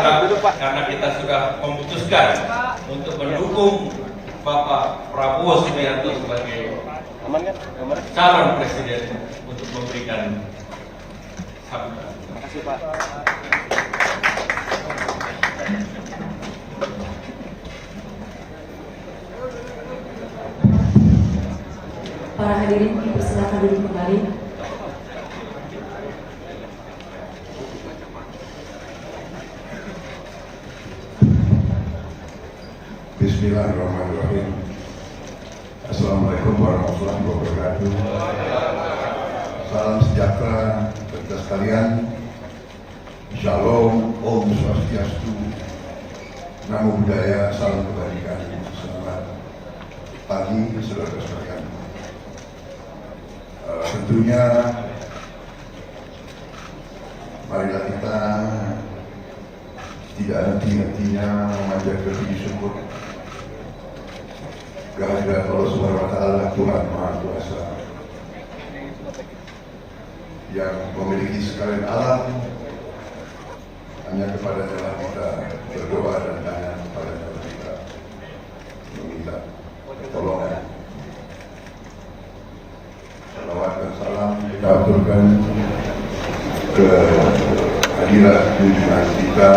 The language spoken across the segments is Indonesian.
karena kita sudah memutuskan untuk mendukung Bapak Prabowo Subianto sebagai calon presiden untuk memberikan sambutan. Terima kasih, Pak. Para hadirin dipersilakan duduk kembali. Bismillahirrahmanirrahim. Assalamualaikum warahmatullahi wabarakatuh. Salam sejahtera kita sekalian. Shalom, Om Swastiastu, Namo Buddhaya, salam kebajikan. Selamat pagi, saudara sekalian. Tentunya marilah kita tidak henti-hentinya memanjatkan puji syukur kehadirat Allah Subhanahu wa Ta'ala, Tuhan Maha Kuasa yang memiliki sekalian alam. Hanya kepadanya kita berdoa dan hanya kepadanya kita meminta pertolongan. Salawat dan salam kita aturkan ke hadirat junjungan kita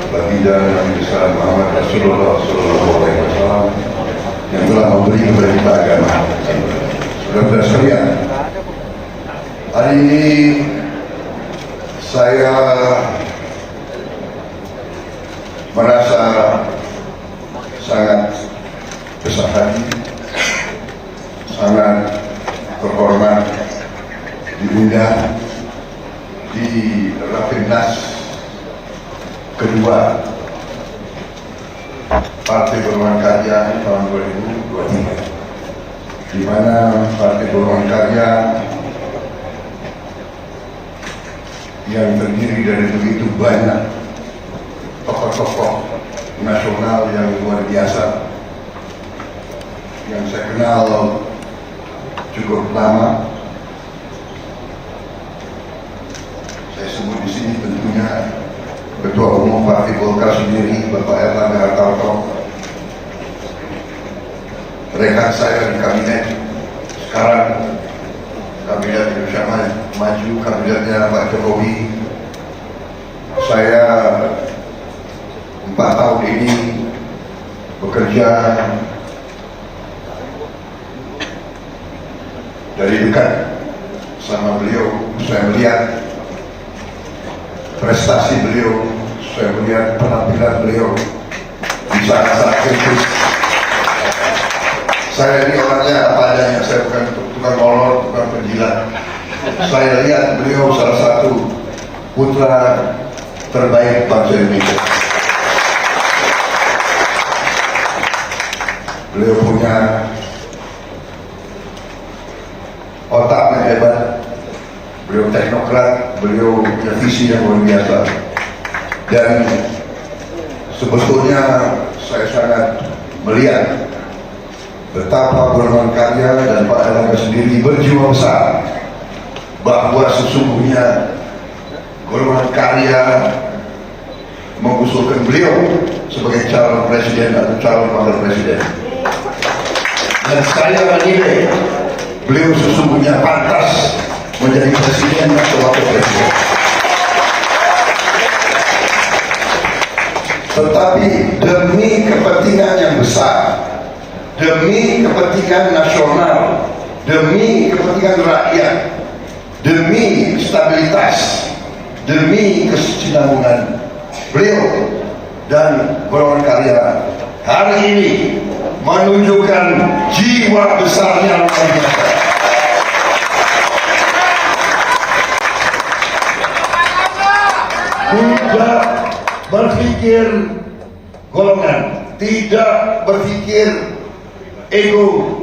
Baginda Nabi besar Muhammad Rasulullah SAW yang telah memberi kepada kita agama. Saudara-saudara sekalian, hari ini saya merasa sangat besar hati, sangat terhormat diundang di Rapimnas kedua Partai Golongan Karya tahun 2023, di mana Partai Golongan Karya yang terdiri dari begitu banyak tokoh-tokoh nasional yang luar biasa yang saya kenal cukup lama. Saya sebut di sini tentunya Ketua Umum Partai Golkar sendiri, Bapak Erlangga Hartarto, rekan saya di kabinet sekarang, kabinet Indonesia Maju, kabinetnya Pak Jokowi. Saya 4 tahun ini bekerja dari dekat sama beliau. Saya melihat prestasi beliau, saya melihat penampilan beliau di saat-saat kritis. Saya ini orangnya apa adanya, saya bukan tukang molor, bukan penjilat. Saya lihat beliau salah satu putra terbaik bangsa Indonesia. Beliau punya otaknya hebat, beliau teknokrat, beliau punya visi yang luar biasa. Dan sebetulnya saya sangat melihat betapa golongan karya dan Pak Erlangga sendiri berjiwa besar bahwa sesungguhnya golongan karya mengusulkan beliau sebagai calon presiden atau calon wakil presiden. Dan saya menilai beliau sesungguhnya pantas menjadi presiden atau wakil presiden. Tetapi demi kepentingan yang besar, demi kepentingan nasional, demi kepentingan rakyat, demi stabilitas, demi kesinambungan beliau dan golongan karya hari ini menunjukkan jiwa besarnya luar biasa. Tidak berpikir golongan, tidak berpikir ego,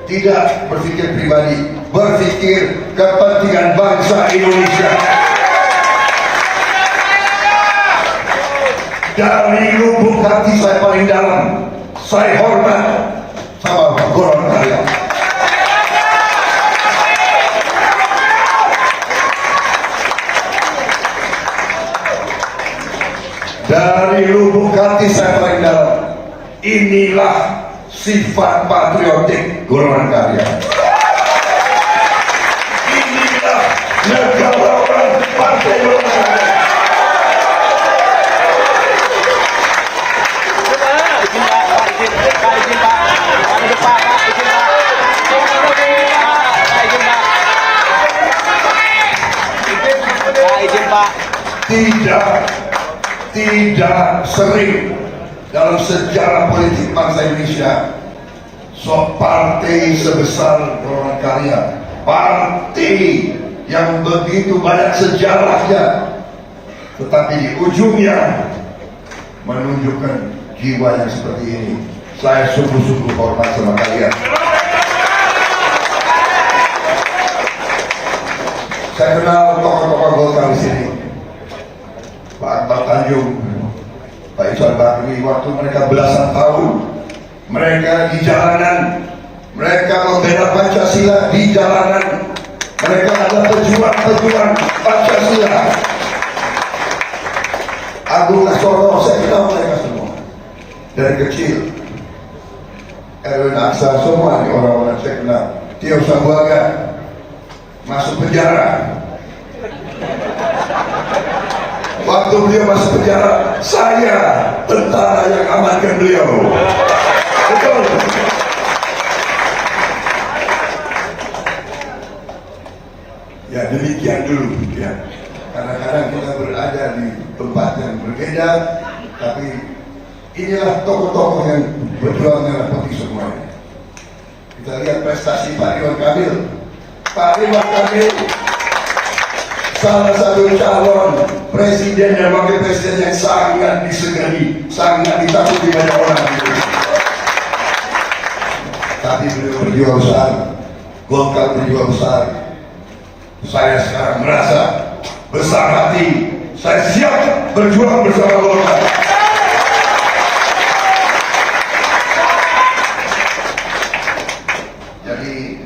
tidak berpikir pribadi, berpikir kepentingan bangsa Indonesia. Dari lubuk hati saya paling dalam, saya hormat sama golongan karya. Dari lubuk hati saya paling dalam, inilah sifat patriotik golongan karya. Inilah negarawan partai golongan karya. Tidak sering dalam sejarah politik bangsa Indonesia partai sebesar golongan karya, partai yang begitu banyak sejarahnya, tetapi di ujungnya menunjukkan jiwa yang seperti ini. Saya sungguh-sungguh hormat sama kalian. Saya kenal tokoh-tokoh Golkar di sini, Pak Akbar Tanjung, Pak Ical Bakri. Waktu mereka belasan tahun, mereka di jalanan, mereka membela Pancasila di jalanan, mereka adalah pejuang-pejuang Pancasila. Agung Laksono, saya kenal mereka semua dari kecil. Erwin Aksa, semua ini orang-orang saya kenal. Tio Sambuaga masuk penjara. Waktu beliau masuk penjara, saya tentara yang amankan beliau. Betul. Ya demikian dulu ya. Kadang-kadang kita berada di tempat yang berbeda, tapi inilah tokoh-tokoh yang berjuang dengan putih semuanya. Kita lihat prestasi Pak Ridwan Kamil. Pak Ridwan Kamil salah satu calon presiden dan wakil presiden yang sangat disegani, sangat ditakuti banyak orang. Tapi beliau berjuang besar, Golkar berjuang besar. Saya sekarang merasa besar hati, saya siap berjuang bersama Golkar. Jadi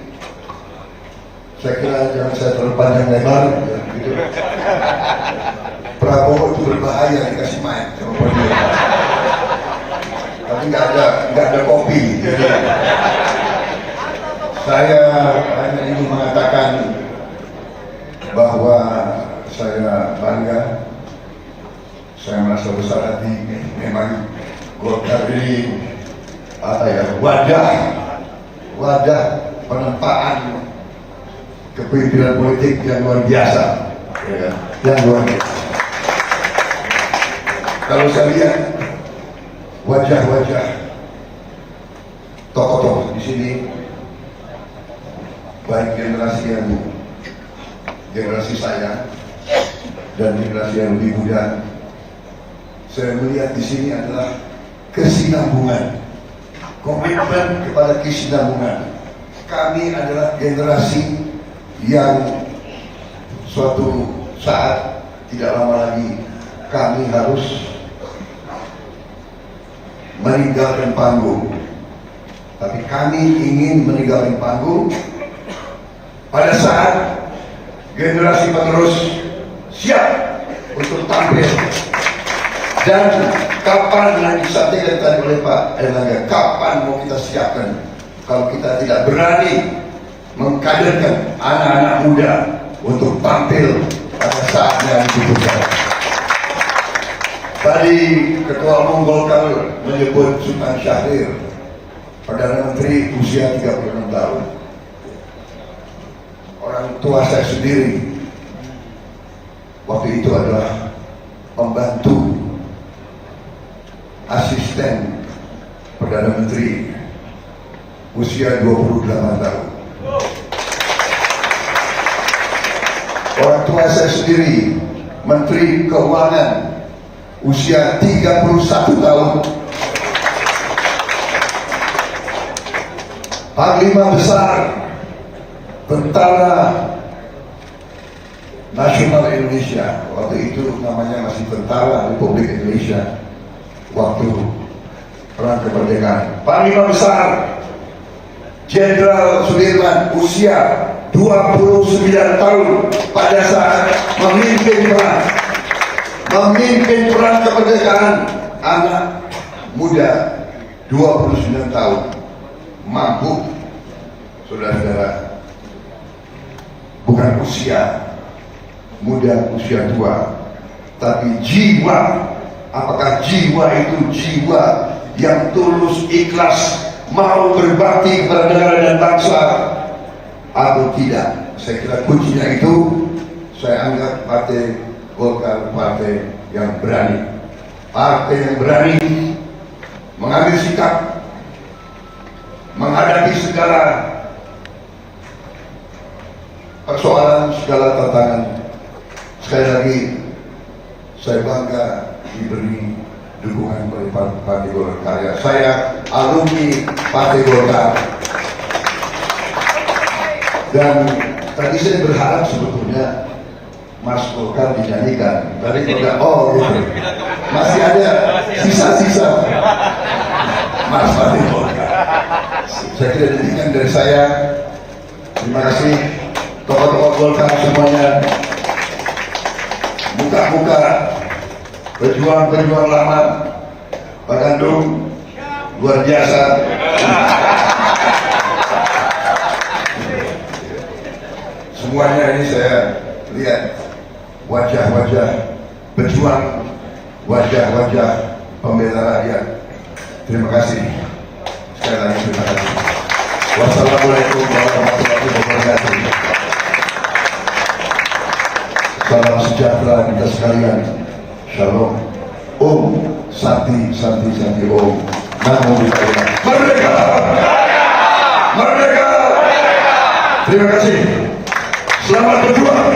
saya kira jangan saya terlalu panjang lebar ya, gitu. Prabowo itu berbahaya dikasih mic sama Prabowo. Tapi nggak ada kopi. Jadi, saya hanya ingin mengatakan bahwa saya bangga, saya merasa besar hati. Memang Golkar ini apa ya, wadah penempaan kepemimpinan politik yang luar biasa, ya, yang luar biasa. Kalau saya lihat wajah-wajah tokoh-tokoh di sini, baik generasi saya dan generasi yang lebih muda, saya melihat di sini adalah kesinambungan, komitmen kepada kesinambungan. Kami adalah generasi yang suatu saat tidak lama lagi kami harus meninggalkan panggung. Tapi kami ingin meninggalkan panggung pada saat generasi penerus siap untuk tampil. Dan kapan yang disampaikan tadi oleh Pak Erlangga, kapan mau kita siapkan kalau kita tidak berani mengkaderkan anak-anak muda untuk tampil pada saatnya yang dibutuhkan. Tadi Ketua Umum Golkar menyebut Sultan Syahrir, Perdana Menteri usia 36 tahun. Orang tua saya sendiri waktu itu adalah pembantu asisten Perdana Menteri usia 28 tahun. Orang tua saya sendiri Menteri Keuangan usia 31 tahun. Panglima Besar Tentara Nasional Indonesia, waktu itu namanya masih Tentara Republik Indonesia, waktu perang kemerdekaan. Panglima Besar Jenderal Sudirman usia 29 tahun pada saat memimpin perang. memimpin perang kemerdekaan anak muda 29 tahun mampu, saudara-saudara, bukan usia muda, usia tua, tapi jiwa. Apakah jiwa itu jiwa yang tulus, ikhlas, mau berbakti kepada negara dan bangsa atau tidak? Saya kira kuncinya itu, saya anggap Partai Golkar partai yang berani, partai yang berani mengambil sikap menghadapi segala persoalan, segala tantangan. Sekali lagi, saya bangga diberi dukungan oleh Partai Golkar Karya. Saya alumni Partai Golkar. Dan tadi saya berharap sebetulnya Mas Golkar dinyanyikan. Tadi Golkar, oh gitu. Masih ada sisa-sisa Mas Partai Golkar. Saya kira demikian dari saya. Terima kasih tokoh-tokoh Golkar semuanya. Muka-muka pejuang-pejuang lama, Pak Gandum, luar biasa. Semuanya ini saya lihat wajah-wajah pejuang, wajah-wajah pembela rakyat. Terima kasih. Sekali lagi terima kasih. Wassalamualaikum warahmatullahi wabarakatuh. Salam sejahtera kita sekalian. Shalom. Om Santi Santi Santi Om. Namo Buddhaya. Merdeka! Merdeka! Terima kasih. Selamat berjuang.